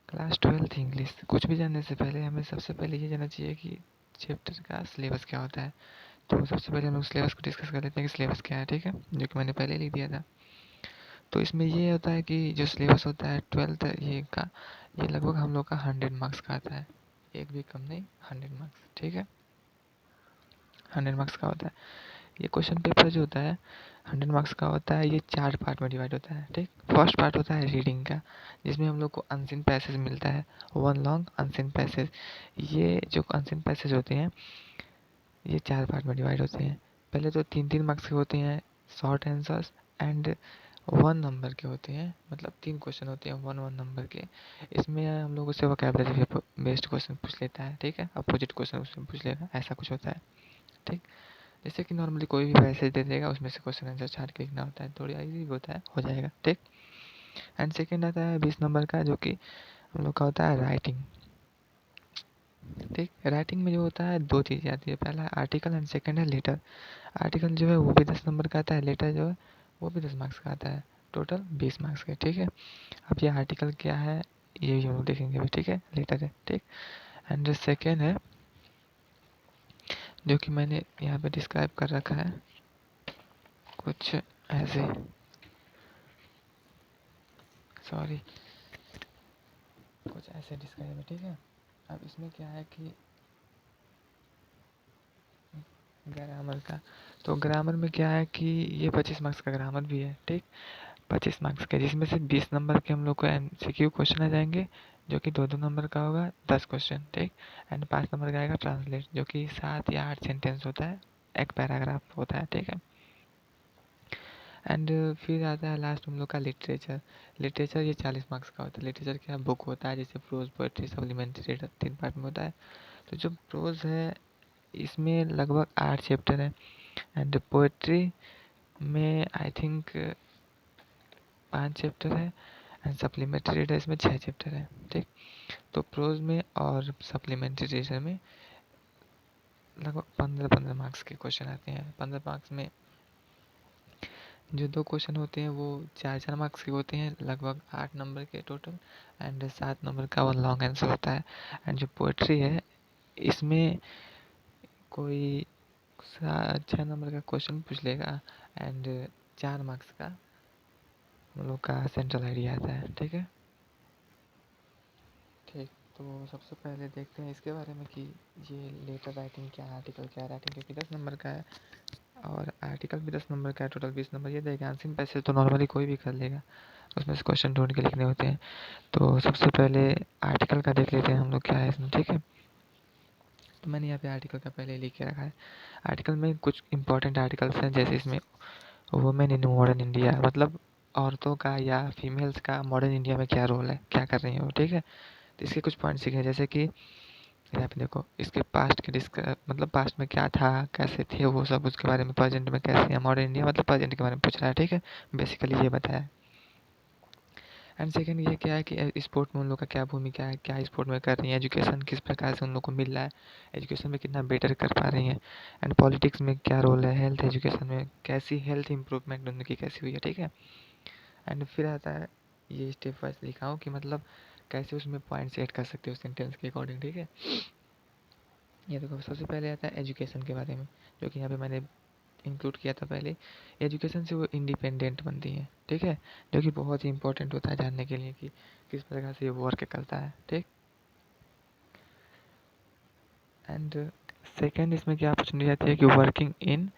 Class 12th English. कुछ भी जानने से पहले हमें सबसे पहले ये जानना चाहिए कि चैप्टर का सिलेबस क्या होता है। तो सबसे पहले हम लोग सिलेबस को डिस्कस कर लेते हैं कि सिलेबस क्या है, ठीक है, जो कि मैंने पहले लिख दिया था। तो इसमें ये होता है कि जो सिलेबस होता है 12th ये का, ये लगभग हम लोग का 100 मार्क्स का आता है। एक भी कम नहीं, 100 मार्क्स, ठीक है, 100 मार्क्स का होता है। ये क्वेश्चन पेपर जो होता है 100 मार्क्स का होता है। ये 4 पार्ट में डिवाइड होता है, ठीक। फर्स्ट पार्ट होता है रीडिंग का, जिसमें हम लोग को अनसीन पैसेज मिलता है, वन लॉन्ग अनसीन पैसेज। ये जो अनसीन पैसेज होते हैं ये 4 पार्ट में डिवाइड होते हैं। पहले तो 3-3 मार्क्स के होते हैं शॉर्ट आंसर्स, एंड 1 नंबर के होते हैं, मतलब 3 क्वेश्चन होते हैं 1-1 नंबर के। इसमें हम लोगों से वोकैबुलरी बेस्ड क्वेश्चन पूछ लेता है, ठीक है, अपोजिट क्वेश्चन पूछ लेगा, ऐसा कुछ होता है, ठीक। जैसे कि नॉर्मली कोई भी पैसेज दे देगा, उसमें से क्वेश्चन आंसर छाट के लिखना होता है, थोड़ी इजी होता है, हो जाएगा, ठीक। एंड सेकंड आता है 20 नंबर का, जो कि हम लोग का होता है राइटिंग, ठीक। राइटिंग में जो होता है 2 चीज़ें आती है, पहला है आर्टिकल एंड सेकंड है लेटर। आर्टिकल जो है वो भी 10 नंबर का आता है, लेटर जो है वो भी 10 मार्क्स का आता है, टोटल 20 मार्क्स के, ठीक है। अब ये आर्टिकल क्या है ये भी हम लोग देखेंगे अभी, ठीक है, लेटर है, ठीक। एंड जो सेकेंड है, जो कि मैंने यहाँ पे डिस्क्राइब कर रखा है कुछ ऐसे, सॉरी, कुछ ऐसे डिस्क्राइब है, ठीक है। अब इसमें क्या है कि ग्रामर का, तो ग्रामर में क्या है कि ये 25 मार्क्स का ग्रामर भी है, ठीक। 25 मार्क्स के, जिसमें से 20 नंबर के हम लोग को एमसीक्यू क्वेश्चन आ जाएंगे, जो कि 2-2 नंबर का होगा, 10 क्वेश्चन, ठीक। एंड 5 नंबर का आएगा ट्रांसलेट, जो कि 7 या 8 सेंटेंस होता है, एक पैराग्राफ होता है, ठीक है। एंड फिर आता है लास्ट हम लोग का लिटरेचर। लिटरेचर ये 40 मार्क्स का होता है। लिटरेचर क्या बुक होता है, जैसे प्रोज, पोएट्री, सप्लीमेंट्री, 3 पार्ट में होता है। तो जो प्रोज है इसमें लगभग 8 चैप्टर है, एंड पोएट्री में आई थिंक 5 चैप्टर है, एंड सप्लीमेंट्री रीडर इसमें 6 चैप्टर है, ठीक। तो प्रोज में और सप्लीमेंट्री रीडर में लगभग 15-15 मार्क्स के क्वेश्चन आते हैं। 15 मार्क्स में जो 2 क्वेश्चन होते हैं वो 4-4 मार्क्स के होते हैं, लगभग 8 नंबर के टोटल, एंड 7 नंबर का वो लॉन्ग आंसर होता है। एंड जो पोएट्री है इसमें कोई 6 नंबर का क्वेश्चन पूछ लेगा, एंड 4 मार्क्स का हम लोग का सेंट्रल आइडिया आता है, ठीक है, ठीक। तो सबसे पहले देखते हैं इसके बारे में कि ये लेटर राइटिंग क्या है, आर्टिकल क्या है। राइटिंग क्योंकि 10 नंबर का है और आर्टिकल भी 10 नंबर का है, टोटल 20 नंबर। ये देखिए आंसर पैसे तो नॉर्मली कोई भी कर लेगा, उसमें से क्वेश्चन ढूंढ के लिखने होते हैं। तो सबसे पहले आर्टिकल का देख लेते हैं हम लोग क्या है इसमें, ठीक है। तो मैंने यहाँ पे आर्टिकल का पहले लिख के रखा है। आर्टिकल में कुछ इंपॉर्टेंट आर्टिकल्स हैं, जैसे इसमें वुमेन इन मॉडर्न इंडिया, मतलब औरतों का या फीमेल्स का मॉडर्न इंडिया में क्या रोल है, क्या कर रही है वो, ठीक है। तो इसके कुछ पॉइंट्स सीखे, जैसे कि यहाँ पे देखो इसके पास्ट के मतलब पास्ट में क्या था, कैसे थे वो सब, उसके बारे में। प्रेजेंट में कैसे है मॉडर्न इंडिया, मतलब प्रेजेंट के बारे में पूछ रहा है, ठीक है, बेसिकली ये बताया है। एंड सेकंड ये क्या है कि स्पोर्ट में उन लोग का क्या भूमिका है, क्या स्पोर्ट में कर रही है, एजुकेशन किस प्रकार से उन लोग को मिल रहा है, एजुकेशन में कितना बेटर कर पा रही हैं। एंड पॉलिटिक्स में क्या रोल है, हेल्थ एजुकेशन में कैसी हेल्थ इंप्रूवमेंट उनकी कैसी हुई है, ठीक है। एंड फिर आता है, ये स्टेप वाइज लिखा हूँ कि मतलब कैसे उसमें पॉइंट्स ऐड कर सकते हो सेंटेंस के अकॉर्डिंग, ठीक है। ये देखो सबसे पहले आता है एजुकेशन के बारे में, जो कि यहाँ पे मैंने इंक्लूड किया था पहले। एजुकेशन से वो इंडिपेंडेंट बनती हैं, ठीक है, जो कि बहुत ही इंपॉर्टेंट होता है जानने के लिए कि किस प्रकार से ये वर्क करता है, ठीक। एंड सेकेंड इसमें क्या अपॉर्चुनिटी आती है कि working in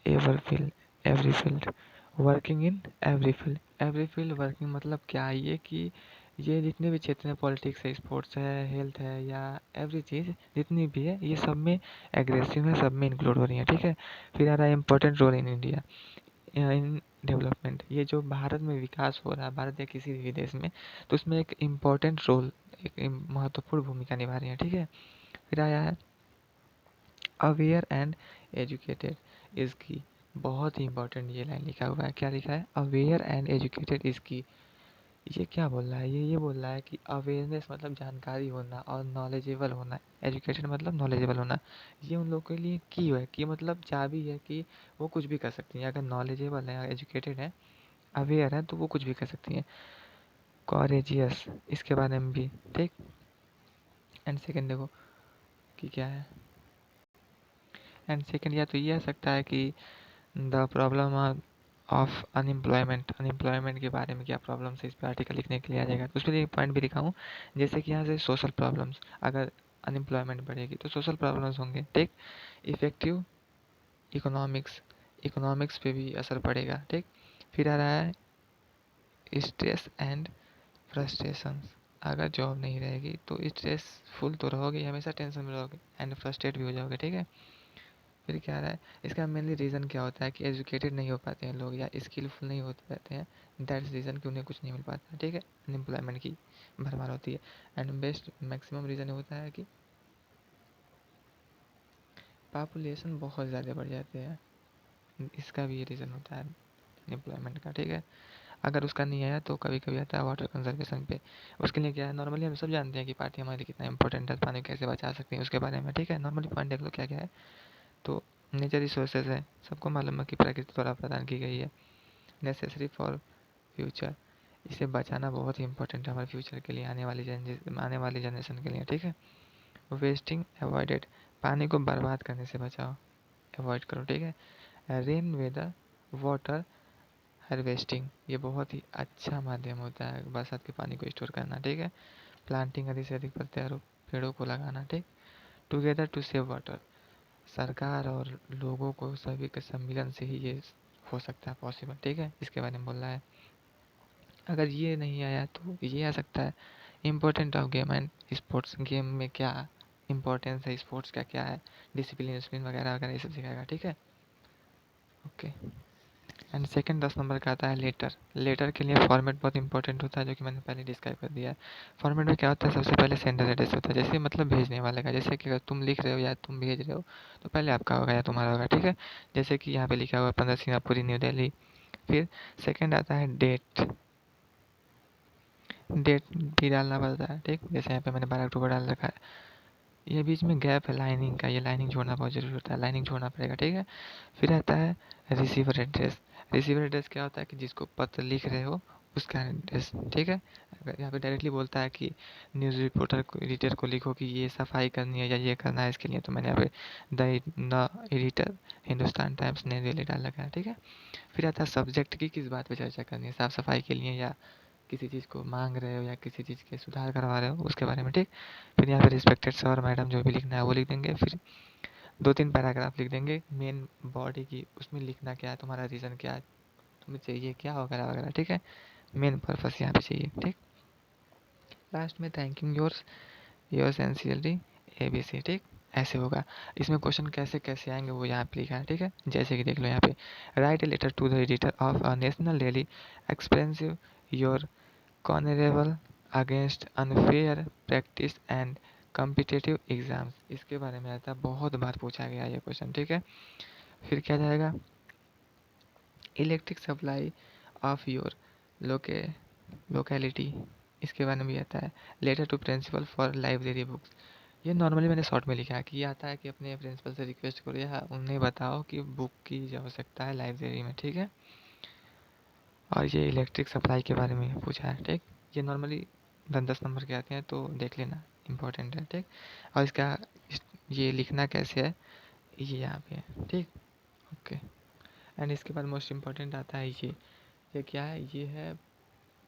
every field, working in every field working मतलब क्या है ये कि ये जितने भी क्षेत्र हैं, पॉलिटिक्स है, स्पोर्ट्स है, हेल्थ है, या एवरी चीज़ जितनी भी है, ये सब में एग्रेसिव है, सब में इंक्लूड हो रही है, ठीक है। फिर आ रहा है important role in India in development, ये जो भारत में विकास हो रहा है, भारत या किसी भी देश में, तो उसमें एक इम्पॉर्टेंट रोल, एक महत्वपूर्ण भूमिका निभा रही है, ठीक है। फिर आया है अवेयर एंड एजुकेटेड इज़ की, बहुत ही इंपॉर्टेंट ये लाइन लिखा हुआ है, क्या लिखा है, अवेयर एंड एजुकेटेड इज़ की। ये क्या बोल रहा है, ये बोल रहा है कि अवेयरनेस मतलब जानकारी होना, और नॉलेजेबल होना, एजुकेटेड मतलब नॉलेजेबल होना, ये उन लोगों के लिए की है, कि मतलब चाबी है कि वो कुछ भी कर सकती हैं। अगर नॉलेजेबल है, एजुकेटेड है, अवेयर है, तो वो कुछ भी कर सकती हैं। कॉरेजियस, इसके बारे में भी, ठीक। एंड सेकंड देखो कि क्या है। एंड सेकंड या तो ये आ सकता है कि the problem of unemployment, unemployment के बारे में क्या प्रॉब्लम्स है, इस पर आर्टिकल लिखने के लिए आ जाएगा। तो उस पर एक पॉइंट भी लिखा हूँ, जैसे कि यहाँ से सोशल प्रॉब्लम्स, अगर अनएम्प्लॉयमेंट बढ़ेगी तो सोशल प्रॉब्लम्स होंगे, ठीक। इफेक्टिव इकोनॉमिक्स, इकोनॉमिक्स पे भी असर पड़ेगा, ठीक। फिर आ रहा है स्ट्रेस एंड फ्रस्ट्रेशन, अगर जॉब नहीं रहेगी तो स्ट्रेसफुल तो रहोगे, हमेशा टेंशन में रहोगे एंड फ्रस्ट्रेट भी हो जाओगे, ठीक है। फिर क्या आ रहा है, इसका मेनली रीज़न क्या होता है कि एजुकेटेड नहीं हो पाते हैं लोग या स्किलफुल नहीं होते रहते हैं, दैट्स रीज़न कि उन्हें कुछ नहीं मिल पाता, ठीक है। अनएम्प्लॉयमेंट की भरमार होती है। एंड बेस्ट मैक्सिमम रीज़न होता है कि पॉपुलेशन बहुत ज़्यादा बढ़ जाते हैं, इसका भी ये रीज़न होता है अनएम्प्लॉयमेंट का, ठीक है। अगर उसका नहीं आया तो कभी कभी आता है वाटर कंजर्वेशन पे, उसके लिए क्या है, नॉर्मली हम सब जानते हैं कि पार्टी हमारे लिए कितना इंपॉर्टेंट है, पानी कैसे बचा सकते हैं उसके बारे में, ठीक है। नॉर्मली पॉइंट देख लो क्या क्या है। तो नेचर रिसोर्सेज है, सबको मालूम है कि प्रकृति द्वारा प्रदान की गई है, नेसेसरी फॉर फ्यूचर, इसे बचाना बहुत ही इंपॉर्टेंट है हमारे फ्यूचर के लिए, आने वाली जनरेशन के लिए, ठीक है। वेस्टिंग अवॉइडेड, पानी को बर्बाद करने से बचाओ, अवॉइड करो, ठीक है। रेन वेदर वाटर हार्वेस्टिंग, ये बहुत ही अच्छा माध्यम होता है बरसात के पानी को स्टोर करना, ठीक है। प्लांटिंग, अधिक से अधिक पेड़ों को लगाना, ठीक। टुगेदर टू सेव वाटर, सरकार और लोगों को सभी के सम्मिलन से ही ये हो सकता है पॉसिबल, ठीक है। इसके बारे में बोल रहा है। अगर ये नहीं आया तो ये आ सकता है, important of game and sports, game में क्या इंपॉर्टेंस है, स्पोर्ट्स का क्या है, डिसिप्लिन डिसिप्लिन वगैरह वगैरह ये सब सिखाएगा, ठीक है। ओके। एंड सेकंड 10 नंबर का आता है लेटर। लेटर के लिए फॉर्मेट बहुत इंपॉर्टेंट होता है, जो कि मैंने पहले डिस्क्राइब कर दिया है। फॉर्मेट में क्या होता है, सबसे पहले सेंडर एड्रेस होता है, जैसे मतलब भेजने वाले का, जैसे कि अगर तुम लिख रहे हो या तुम भेज रहे हो तो पहले आपका होगा या तुम्हारा होगा, ठीक है। जैसे कि यहाँ पे लिखा हुआ है 15 सिंगापुरी न्यू दिल्ली। फिर सेकंड आता है डेट, डेट भी डालना पड़ता है, ठीक। जैसे यहाँ पे मैंने 12 अक्टूबर डाल रखा है, ये बीच में गैप है लाइनिंग का, ये लाइनिंग छोड़ना बहुत जरूरी होता है, लाइनिंग छोड़ना पड़ेगा, ठीक है। फिर आता है रिसीवर एड्रेस। रिसीवर एड्रेस क्या होता है कि जिसको पत्र लिख रहे हो उसका एड्रेस, ठीक है। अगर यहाँ पे डायरेक्टली बोलता है कि न्यूज़ रिपोर्टर को, एडिटर को लिखो कि ये सफाई करनी है या ये करना है इसके लिए, तो मैंने यहाँ पे द एडिटर हिंदुस्तान टाइम्स नई दिल्ली डाल रखा है, ठीक है। फिर आता है सब्जेक्ट की, किस बात पे चर्चा करनी है, साफ सफाई के लिए या किसी चीज़ को मांग रहे हो या किसी चीज़ के सुधार करवा रहे हो उसके बारे में, ठीक। फिर यहाँ पे रिस्पेक्टेड सर मैडम जो भी लिखना है वो लिख देंगे। फिर 2-3 पैराग्राफ लिख देंगे मेन बॉडी की, उसमें लिखना क्या है, तुम्हारा रीज़न क्या है, तुम्हें चाहिए क्या वगैरह वगैरह, ठीक है। मेन पर्पस यहाँ पे चाहिए, ठीक। लास्ट में थैंकिंग योर सिंसियरली ABC, ठीक। ऐसे होगा। इसमें क्वेश्चन कैसे कैसे आएंगे वो यहाँ पे लिखा है, ठीक है। जैसे कि देख लो यहाँ पे, write a letter to the editor of a national daily expressive your कॉनरेबल against unfair practice and competitive exams, इसके बारे में आता है, बहुत बार पूछा गया ये क्वेश्चन, ठीक है। फिर क्या जाएगा, electric supply of your loca locality, इसके बारे में भी आता है। Letter to principal for library books, ये नॉर्मली मैंने शॉर्ट में लिखा है कि ये आता है कि अपने प्रिंसिपल से रिक्वेस्ट करो या उन्हें बताओ कि बुक की जो आवश्यकता है लाइब्रेरी में, ठीक है। और ये इलेक्ट्रिक सप्लाई के बारे में पूछा है, ठीक। ये नॉर्मली 10 नंबर के आते हैं तो देख लेना, इंपॉर्टेंट है, ठीक। और इसका ये लिखना कैसे है ये यहाँ पे है, ठीक। ओके। एंड इसके बाद मोस्ट इम्पॉर्टेंट आता है ये क्या है, ये है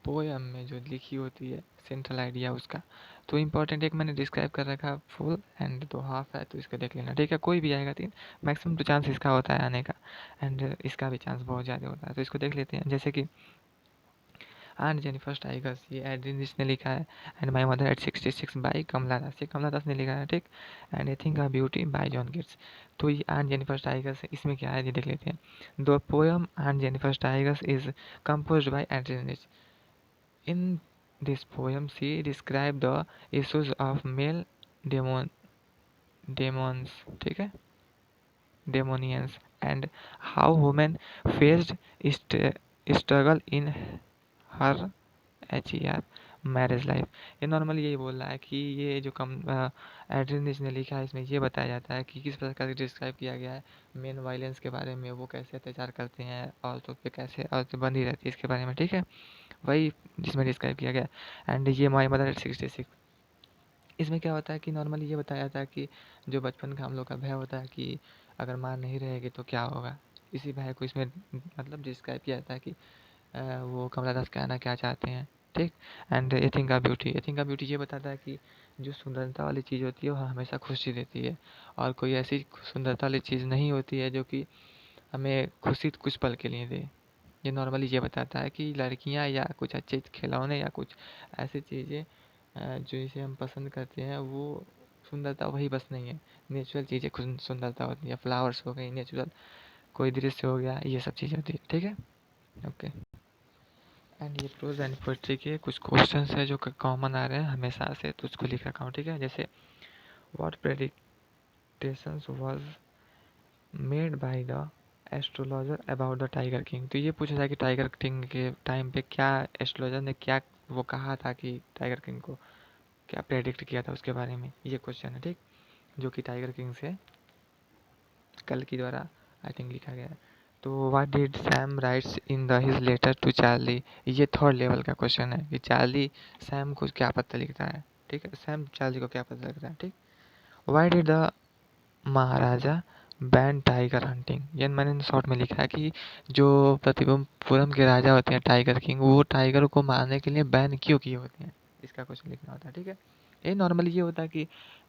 पोएम में जो लिखी होती है सेंट्रल आइडिया उसका। तो इम्पॉर्टेंट एक मैंने डिस्क्राइब कर रखा है फुल एंड दो हाफ है, तो इसका देख लेना, ठीक है। कोई भी आएगा 3, मैक्सिमम तो चांस इसका होता है आने का, एंड इसका भी चांस बहुत ज़्यादा होता है, तो इसको देख लेते हैं। जैसे कि एंड जेनिफर टाइगर्स, ये एड्रिन ने लिखा है। And my mother at 66 by Kamala Das, ये कमला दास ने लिखा है, ठीक। And a thing of beauty by John Keats. तो ये एंड जेनिफर टाइगर्स है, इसमें क्या है ये देख लेते हैं। The poem and Jennifer tigers is composed by Adrian. In this poem, she described the issues of male demon demons, ठीक है, demonians, and how women faced struggle in her HER marriage life. ये normally यही बोल रहा है कि ये जो कम एड्रिन ने लिखा है, इसमें ये बताया जाता है कि किस प्रकार से डिस्क्राइब किया गया है मेन वायलेंस के बारे में, वो कैसे अत्याचार करते हैं औरतों पे, कैसे औरतें बंधी रहती है इसके बारे में, ठीक है। वही जिसमें डिस्क्राइब किया गया। एंड ये माई मदर एट 66, इसमें क्या होता है कि नॉर्मली ये बताया जाता है कि जो बचपन का हम लोग का भय होता है कि अगर माँ नहीं रहेगी तो क्या होगा, इसी भय को इसमें मतलब डिस्क्राइब किया जाता है कि वो कमला दास कहना क्या चाहते हैं, ठीक। एंड एथिंग का ब्यूटी ये बताता है कि जो सुंदरता वाली चीज़ होती है वो हमेशा खुशी देती है, और कोई ऐसी सुंदरता वाली चीज़ नहीं होती है जो कि हमें खुशी कुछ पल के लिए दे। ये नॉर्मली ये बताता है कि लड़कियां या कुछ अच्छे खिलौने या कुछ ऐसी चीज़ें जो इसे हम पसंद करते हैं, वो सुंदरता वही बस नहीं है, नेचुरल चीज़ें खुद सुंदरता होती है, फ्लावर्स हो गई नेचुरल, कोई दृश्य हो गया, ये सब चीज़ें होती है, ठीक है। ओके। एंड ये प्रोज एंड पोएट्री के कुछ क्वेश्चंस है जो कॉमन आ रहे हैं हमेशा से, तो उसको लिख रखा हूँ, ठीक है। जैसे what predictions was made by the astrologer about the tiger king, तो ये पूछा था कि टाइगर किंग के टाइम पे क्या एस्ट्रोलॉजर ने क्या वो कहा था कि टाइगर किंग को क्या प्रेडिक्ट किया था उसके बारे में, ये क्वेश्चन है, ठीक। जो कि टाइगर किंग से कल की द्वारा आई थिंक लिखा गया है। तो what did Sam writes in the his letter to Charlie, ये थर्ड लेवल का क्वेश्चन है कि चार्ली सैम को क्या पत्र लिखता है, ठीक है, सैम चार्ली को क्या पत्र लिखता है, ठीक। Why did the Maharaja ban tiger hunting, ये मैंने शॉर्ट में लिखा है कि जो प्रतिबंबपुरम के राजा होते हैं टाइगर किंग, वो टाइगर को मारने के लिए बैन क्यों किए होते हैं, इसका क्वेश्चन लिखना होता है, ठीक है। ये नॉर्मली ये होता है कि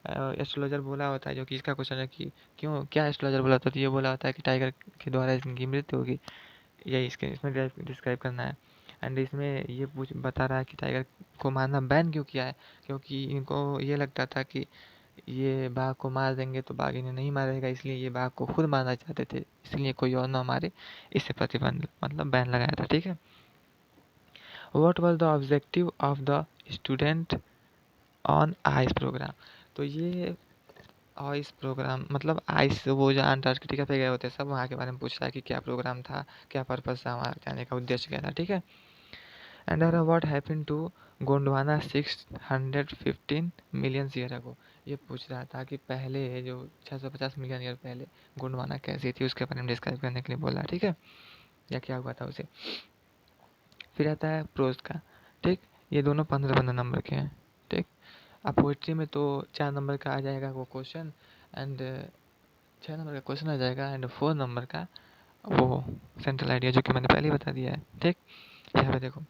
एस्ट्रोलॉजर बोला होता है, जो कि इसका क्वेश्चन है कि क्यों क्या एस्ट्रोलॉजर बोला होता है, तो ये बोला होता है कि टाइगर के द्वारा इनकी मृत्यु होगी, यही इसके इसमें डिस्क्राइब करना है। एंड इसमें ये पूछ बता रहा है कि टाइगर को मारना बैन क्यों किया है, क्योंकि इनको ये लगता था कि ये बाघ को मार देंगे तो बाघ इन्हें नहीं मारेगा, इसलिए ये बाघ को खुद मारना चाहते थे, इसलिए कोई और ना मारे, इससे प्रतिबंध मतलब बैन लगाया था, ठीक है। What was the objective of the student on ice programme, तो ये आइस प्रोग्राम मतलब आइस, वो जो अंटार्कटिका पे गए होते सब वहाँ के बारे में पूछ रहा है कि क्या प्रोग्राम था, क्या पर्पस था वहाँ जाने का, उद्देश्य क्या था, ठीक है। And what happened to Gondwana 615 million year ago, ये पूछ रहा था कि पहले जो 650 मिलियन ईयर पहले गोंडवाना कैसी थी, उसके बारे में डिस्क्राइब करने के लिए बोला, ठीक है, या क्या हुआ था उसे। फिर आता है प्रोज का, ठीक। ये दोनों 15-15 नंबर के हैं, ठीक। अब पोइट्री में तो 4 नंबर का आ जाएगा वो क्वेश्चन, एंड 6 नंबर का क्वेश्चन आ जाएगा, एंड 4 नंबर का वो सेंट्रल आइडिया जो कि मैंने पहले ही बता दिया है, ठीक। यहाँ पे देखो,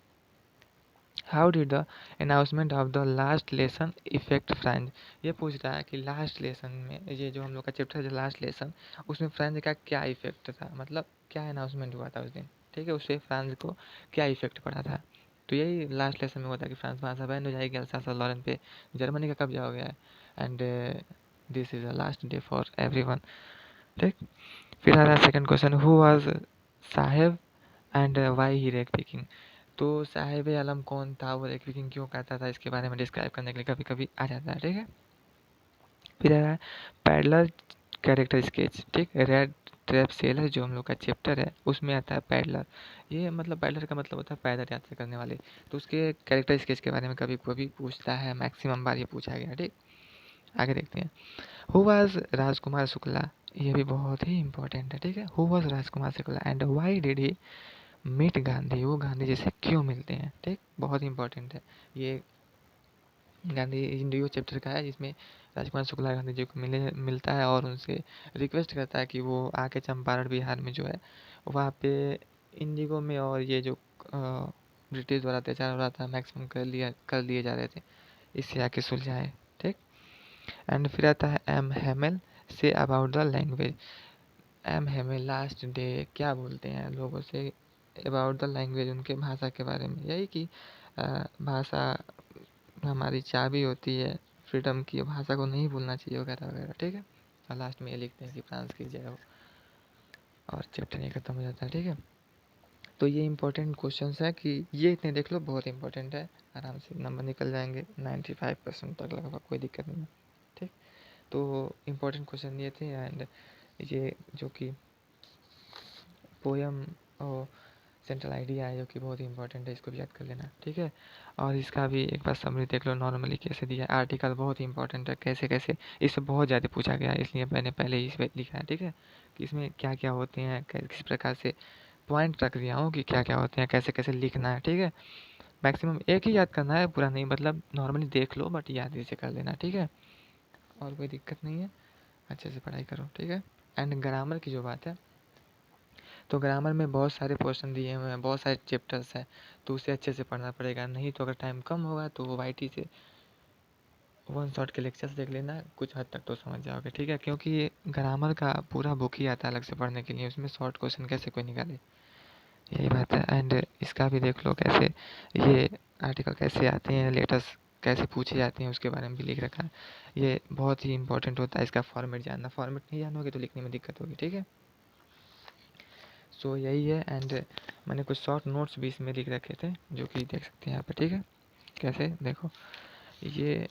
how did the announcement of the last lesson effect French, ये पूछ रहा है कि लास्ट लेसन में, ये जो हम लोग का चैप्टर है लास्ट लेसन, उसमें फ्रेंच का क्या इफेक्ट था, मतलब क्या अनाउंसमेंट हुआ था उस दिन, ठीक है, उससे फ्रांस को क्या इफेक्ट पड़ा था। तो यही लास्ट लेसन में हुआ था कि फ्रांस भाषा बैन हो जाएगी, अल्सास और लॉरेन पे जर्मनी का कब्जा हो गया है, and this is the last day for everyone, ठीक। फिर आ रहा है second question, who was Saheb and why he wreck picking, तो साहिब आलम कौन था, वो रेक पिकिंग क्यों करता था, इसके बारे में डिस्क्राइब करने के लिए कभी कभी आ जाता है, ठीक है। फिर आ रहा है पैडलर कैरेक्टर स्केच, ठीक। रेड ट्रैप सेलर जो हम लोग का चैप्टर है उसमें आता है पैडलर, ये मतलब पैडलर का मतलब होता है पैदल यात्रा करने वाले, तो उसके कैरेक्टर स्केच के बारे में कभी कभी पूछता है, मैक्सिमम बार ये पूछा गया, ठीक। आगे देखते हैं, हु वाज राजकुमार शुक्ला, ये भी बहुत ही इंपॉर्टेंट है, ठीक है। Who was Rajkumar Shukla and why did he meet Gandhi, वो गांधी जी से क्यों मिलते हैं, ठीक, बहुत इंपॉर्टेंट है ये। गांधी इंडियो चैप्टर का है, जिसमें राजकुमार शुक्ला गांधी जी को मिलता है और उनसे रिक्वेस्ट करता है कि वो आके चंपारण बिहार में जो है वहाँ पे इंडिगो में, और ये जो ब्रिटिश द्वारा अत्याचार हो रहा था मैक्सिमम कर लिए जा रहे थे, इससे आके सुलझाए, ठीक। एंड फिर आता है एम हेमल से about the language, M Hamel last day क्या बोलते हैं लोगों से अबाउट द लैंग्वेज, उनके भाषा के बारे में, यही कि भाषा हमारी चाबी होती है फ्रीडम की, भाषा को नहीं भूलना चाहिए वगैरह वगैरह, ठीक है। और लास्ट में ये लिखते हैं कि फ्रांस की जय हो, और चैप्टर ये खत्म हो जाता है, ठीक है। तो ये इंपॉर्टेंट क्वेश्चंस है कि ये इतने देख लो, बहुत इंपॉर्टेंट है, आराम से नंबर निकल जाएंगे 95% तक लगभग, कोई दिक्कत नहीं है, ठीक। तो इम्पोर्टेंट क्वेश्चन ये थे, एंड ये जो कि पोयम और सेंट्रल आइडिया है जो कि बहुत ही इंपॉर्टेंट है, इसको भी याद कर लेना, ठीक है। और इसका भी एक बार समरी देख लो नॉर्मली कैसे दिया है, आर्टिकल बहुत ही इंपॉर्टेंट है, कैसे कैसे इससे बहुत ज़्यादा पूछा गया है, इसलिए मैंने पहले ही इस पे लिखा है, ठीक है, कि इसमें क्या क्या होते हैं, किस प्रकार से पॉइंट रख दिया हूँ कि क्या क्या होते हैं, कैसे कैसे लिखना है, ठीक है। मैक्सिमम एक ही याद करना है, पूरा नहीं, मतलब नॉर्मली देख लो बट याद ऐसे कर लेना, ठीक है। और कोई दिक्कत नहीं है, अच्छे से पढ़ाई करो, ठीक है। एंड ग्रामर की जो बात है, तो ग्रामर में बहुत सारे पोर्शन दिए हुए हैं, बहुत सारे चैप्टर्स हैं, तो उसे अच्छे से पढ़ना पड़ेगा। नहीं तो अगर टाइम कम होगा तो वाईटी से वन शॉट के लेक्चर्स देख लेना, कुछ हद तक तो समझ जाओगे, ठीक है। क्योंकि ये ग्रामर का पूरा बुक ही आता है अलग से पढ़ने के लिए, उसमें शॉर्ट क्वेश्चन कैसे कोई निकाले, यही बात है। एंड इसका भी देख लो कैसे ये आर्टिकल कैसे आते हैं, लेटर्स कैसे पूछे जाते हैं, उसके बारे में भी लिख रखा है। ये बहुत ही इंपॉर्टेंट होता है इसका फॉर्मेट जानना, फॉर्मेट नहीं जानोगे तो लिखने में दिक्कत होगी, ठीक है। सो यही है। एंड मैंने कुछ शॉर्ट नोट्स भी इसमें लिख रखे थे जो कि देख सकते हैं यहाँ पे, ठीक है। कैसे देखो ये,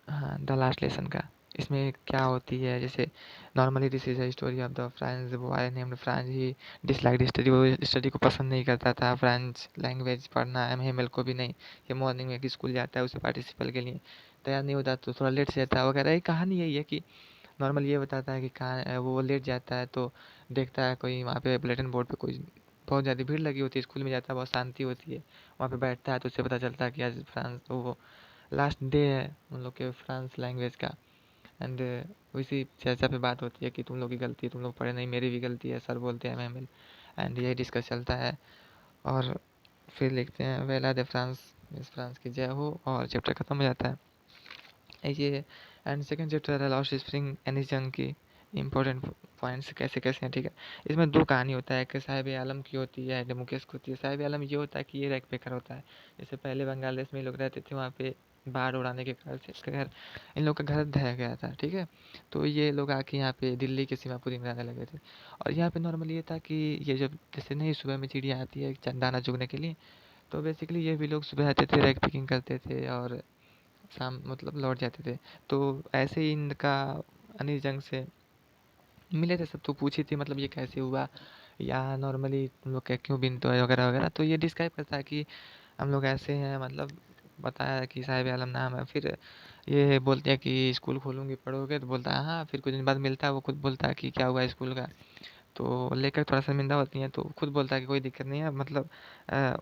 हाँ, द लास्ट लेसन का, इसमें क्या होती है, जैसे normally this is a story of the French boy named France, he dislike study, वो स्टडी को पसंद नहीं करता था, फ्रेंच लैंग्वेज पढ़ना, एम को भी नहीं। ये मॉर्निंग में स्कूल जाता है उसे पार्टिसिपल के लिए तैयार नहीं होता तो थोड़ा लेट से जाता है वगैरह। ये कहानी यही है कि नॉर्मल ये बताता है कि कहाँ वो लेट जाता है तो देखता है कोई वहाँ पे बुलेटिन बोर्ड पे कोई बहुत ज़्यादा भीड़ लगी होती है, स्कूल में जाता है बहुत शांति होती है, वहाँ पे बैठता है तो उससे पता चलता है कि आज फ्रांस तो वो लास्ट डे है उन लोग के फ्रांस लैंग्वेज का। एंड उसी चर्चा पे बात होती है कि तुम लोग की गलती है, तुम लोग पढ़े नहीं, मेरी भी गलती है, सर बोलते हैं एम। एंड यही डिस्कस चलता है। और फिर लिखते हैं वेला दे फ्रांस, मिस फ्रांस की जय हो, और चैप्टर ख़त्म हो जाता है ये। एंड सेकंड चैप्टर है लॉस्ट स्प्रिंग एनी जंग की इंपॉर्टेंट पॉइंट्स कैसे कैसे हैं, ठीक है। इसमें दो कहानी होता है, एक साहिब आलम की होती है, एक मुकेश की होती है। साहिब आलम ये होता है कि ये रैक पेकर होता है, जैसे पहले बांग्लादेश में लोग रहते थे, वहाँ पे बाढ़ उड़ाने के कारण से इसका घर, इन लोग का घर ढह गया था, ठीक है। तो ये लोग आके यहाँ पे दिल्ली के सीमापुरी में रहने लगे थे। और यहाँ पे नॉर्मली ये था कि ये जब जैसे नहीं सुबह में चिड़िया आती है दाना चुगने के लिए, तो बेसिकली ये भी लोग सुबह आते थे, रैक पिकिंग करते थे और शाम मतलब लौट जाते थे। तो ऐसे ही इनका अनिल जंग से मिले थे सब, तो पूछी थी मतलब ये कैसे हुआ, या नॉर्मली तुम लोग क्या क्यों बिनते हो वगैरह वगैरह। तो ये डिस्क्राइब करता है कि हम लोग ऐसे हैं, मतलब बताया कि साहिब आलम नाम है। फिर ये बोलते हैं कि स्कूल खोलूँगी पढ़ोगे, तो बोलता है हाँ। फिर कुछ दिन बाद मिलता है, वो खुद बोलता है कि क्या हुआ स्कूल का, तो लेकर थोड़ा शर्मिंदा होती हैं, तो खुद बोलता है कि कोई दिक्कत नहीं है, मतलब अ,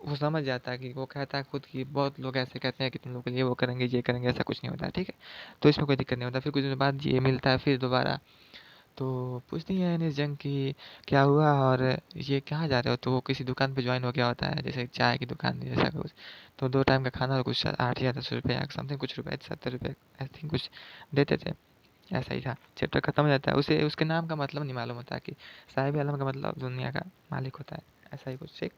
वो समझ जाता है कि वो कहता है खुद कि बहुत लोग ऐसे कहते हैं कि तुम लोग के लिए वो करेंगे ये करेंगे, ऐसा कुछ नहीं होता है, ठीक है। तो इसमें कोई दिक्कत नहीं होता। फिर कुछ दिन बाद ये मिलता है फिर दोबारा, तो पूछती है इस जंग की क्या हुआ और ये कहाँ जा रहे हो, तो वो किसी दुकान पे ज्वाइन हो गया होता है, जैसे चाय की दुकान जैसा कुछ। तो दो टाइम का खाना और कुछ 8 या 10 रुपये या समथिंग, कुछ रुपये 70 रुपये आई थिंक कुछ देते थे। ऐसा ही था, चैप्टर खत्म हो जाता है। उसे उसके नाम का मतलब नहीं मालूम होता कि साहिब आलम का मतलब दुनिया का मालिक होता है, ऐसा ही कुछ, ठीक।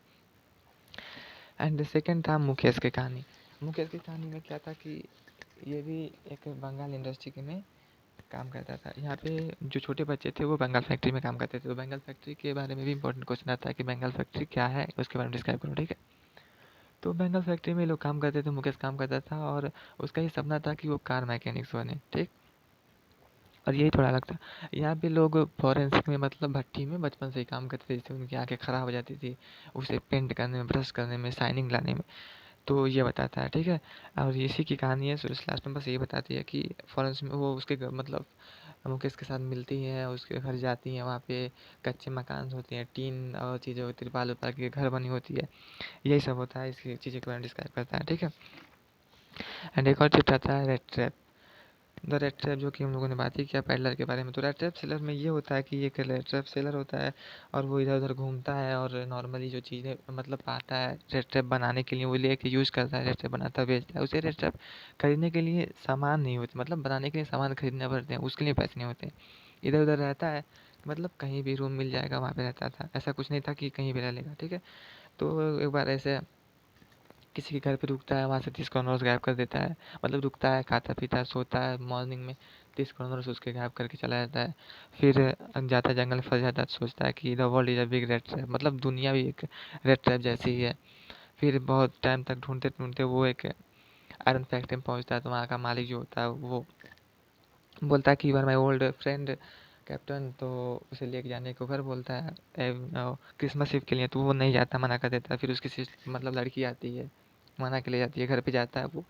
एंड सेकंड था मुकेश की कहानी। मुकेश की कहानी में क्या था कि ये भी एक बंगाल इंडस्ट्री के में काम करता था। यहाँ पे जो छोटे बच्चे थे वो बंगाल फैक्ट्री में काम करते थे, तो बंगाल फैक्ट्री के बारे में भी इंपॉर्टेंट क्वेश्चन आता है कि बंगाल फैक्ट्री क्या है, उसके बारे में डिस्क्राइब करो, ठीक है। तो बंगाल फैक्ट्री में लोग काम करते थे, मुकेश काम करता था, और उसका ये सपना था कि वो कार मैकेनिक्स बने, ठीक। और यही थोड़ा अलग था। यहाँ पे लोग फॉरेंसिक में मतलब भट्टी में बचपन से ही काम करते थे, जैसे उनकी आंखें खराब हो जाती थी उसे पेंट करने में, ब्रश करने में, शाइनिंग लाने में। तो ये बताता है, ठीक है। और इसी की कहानी है, सो इस लास्ट में बस ये बताती है कि फॉरेंसिक में वो उसके मतलब मुकेश के साथ मिलती हैं, उसके घर जाती हैं, वहाँ पे कच्चे मकान होते हैं, टीन और चीज़ें होती, तिरपाल उरपाल की घर बनी होती है, यही सब होता है। इसकी चीज़ें के बारे में डिस्क्राइब करता है, ठीक है। एंड एक और चैप्टर आता है red trap, the red trap, जो कि हम लोगों ने बात ही किया पैडलर के बारे में। तो रेड ट्रैप सेलर में ये होता है कि एक रेड ट्रैप सेलर होता है, और वो इधर उधर घूमता है और नॉर्मली जो चीज़ें मतलब पाता है रेड ट्रैप बनाने के लिए, वो लेके यूज़ करता है, रेड ट्रैप बनाता है, बेचता है। उसे रेड ट्रैप खरीदने के लिए सामान नहीं होते, मतलब बनाने के लिए सामान खरीदने पड़ते हैं, उसके लिए पैसे नहीं होते। इधर उधर रहता है, मतलब कहीं भी रूम मिल जाएगा वहाँ पे रहता था, ऐसा कुछ नहीं था कि कहीं भी रह लेगा, ठीक है। तो एक बार ऐसे किसी के घर पे रुकता है, वहाँ से 30 करोड़ गायब कर देता है, मतलब रुकता है, खाता पीता है, सोता है, मॉर्निंग में 30 करोड़ उसके गायब करके चला जाता है। फिर जाता है जंगल में, फंस जाता है, तो सोचता है कि the world is a big red trap, मतलब दुनिया भी एक रेड ट्रैप जैसी ही है। फिर बहुत टाइम तक ढूंढते ढूंढते वो एक आयरन फैक्ट्री में पहुंचता है, तो वहाँ का मालिक जो होता है वो बोलता है कि you are my old friend captain, तो उसे लेके जाने को घर बोलता है क्रिसमस ईव के लिए, तो वो नहीं जाता, मना कर देता है। फिर उसकी मतलब लड़की आती है, मना के ले जाती है, घर पे जाता है वो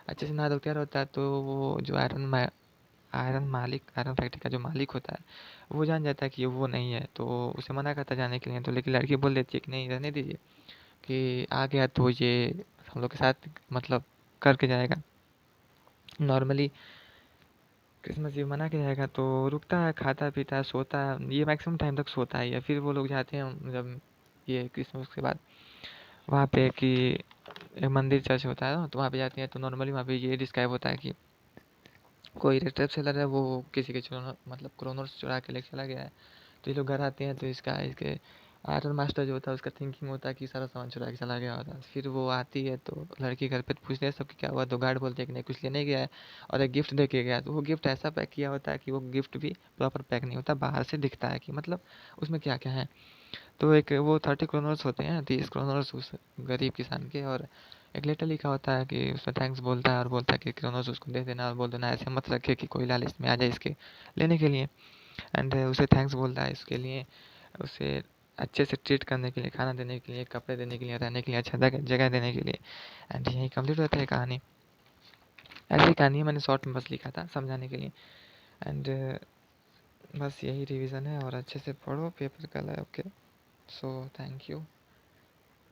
अच्छे से नहा धो के तैयार होता है, तो वो जो आयरन फैक्ट्री का जो मालिक होता है वो जान जाता है कि ये वो नहीं है, तो उसे मना करता है जाने के लिए, तो लेकिन लड़की बोल देती है कि नहीं रहने दीजिए। कि आ गया तो ये हम लोग के साथ मतलब करके जाएगा। नॉर्मली क्रिसमस ईव मना के जाएगा तो रुकता है, खाता पीता है, सोता है, ये मैक्सिमम टाइम तक सोता है। या फिर वो लोग जाते हैं जब ये क्रिसमस के बाद वहाँ पे कि एक मंदिर चर्च होता है ना, तो वहाँ पे जाते हैं तो नॉर्मली वहाँ पे ये डिस्क्राइब होता है कि कोई रेड ट्रैप सेलर है, वो किसी के मतलब क्रोनोस चुरा के लेके चला गया है। तो ये लोग घर आते हैं तो इसके आयरन मास्टर जो होता है उसका थिंकिंग होता है कि सारा सामान चुरा के चला गया होता है। फिर वो आती है तो लड़की घर पे पूछते हैं सब कि क्या हुआ, तो गार्ड बोलते हैं कि नहीं कुछ लेने गया है और एक गिफ्ट दे के गया। तो वो गिफ्ट ऐसा पैक किया होता है कि वो गिफ्ट भी प्रॉपर पैक नहीं होता, बाहर से दिखता है कि मतलब उसमें क्या क्या है। तो एक वो 30 क्रोनर्स होते हैं, 30 क्रोनर्स उस गरीब किसान के, और एक लेटर लिखा होता है कि उसमें थैंक्स बोलता है और बोलता है कि क्रोनर्स उसको दे देना और बोल देना ऐसे मत रखे कि कोई लालच में आ जाए इसके लेने के लिए। एंड उसे थैंक्स बोलता है इसके लिए, उसे अच्छे से ट्रीट करने के लिए, खाना देने के लिए, कपड़े देने के लिए, रहने के लिए अच्छा जगह जगह देने के लिए। एंड यही कंप्लीट होता है कहानी। ऐसी कहानी है, मैंने शॉर्ट में बस लिखा था समझाने के लिए। एंड बस यही रिवीजन है, और अच्छे से पढ़ो, पेपर कल है। Okay, so thank you.